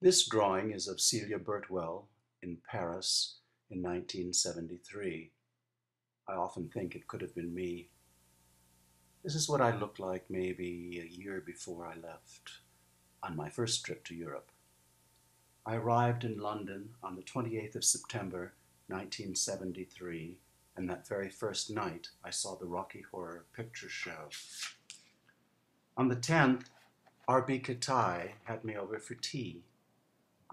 This drawing is of Celia Birtwell in Paris in 1973. I often think it could have been me. This is what I looked like maybe a year before I left on my first trip to Europe. I arrived in London on the 28th of September 1973, and that very first night I saw the Rocky Horror Picture Show. On the 10th, R.B. Kitai had me over for tea.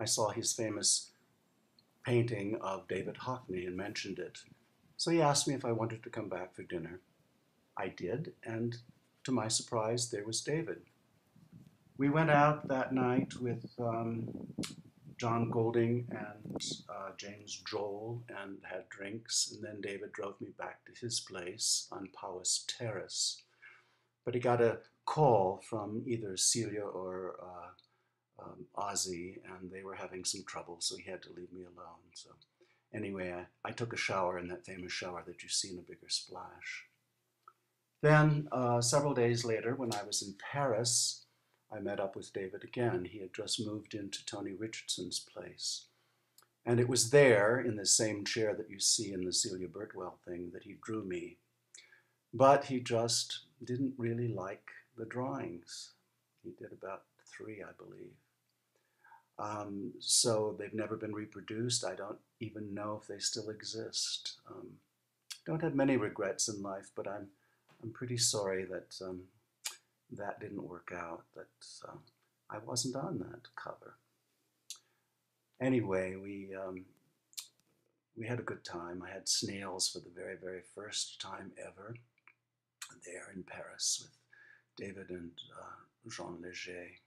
I saw his famous painting of David Hockney and mentioned it. So he asked me if I wanted to come back for dinner. I did, and to my surprise, there was David. We went out that night with John Golding and James Joel and had drinks, and then David drove me back to his place on Powys Terrace. But he got a call from either Celia or Ozzy, and they were having some trouble, so he had to leave me alone. So anyway, I took a shower in that famous shower that you see in A Bigger Splash. Then several days later, when I was in Paris, I met up with David again. He had just moved into Tony Richardson's place. And it was there, in the same chair that you see in the Celia Birtwell thing, that he drew me. But he just didn't really like the drawings. He did about 3, I believe. So they've never been reproduced. I don't even know if they still exist. Don't have many regrets in life, but I'm pretty sorry that that didn't work out, that I wasn't on that cover. Anyway, we had a good time. I had snails for the very, very first time ever there in Paris with David and Jean Léger.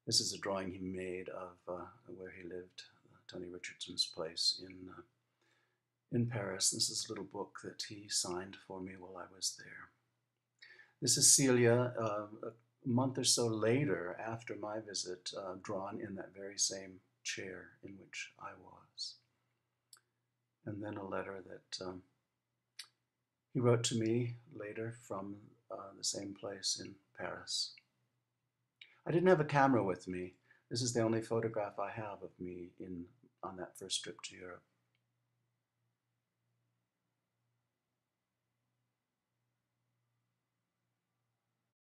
This is a drawing he made of where he lived, Tony Richardson's place in Paris. This is a little book that he signed for me while I was there. This is Celia a month or so later after my visit, drawn in that very same chair in which I was. And then a letter that he wrote to me later from the same place in Paris. I didn't have a camera with me. This is the only photograph I have of me on that first trip to Europe.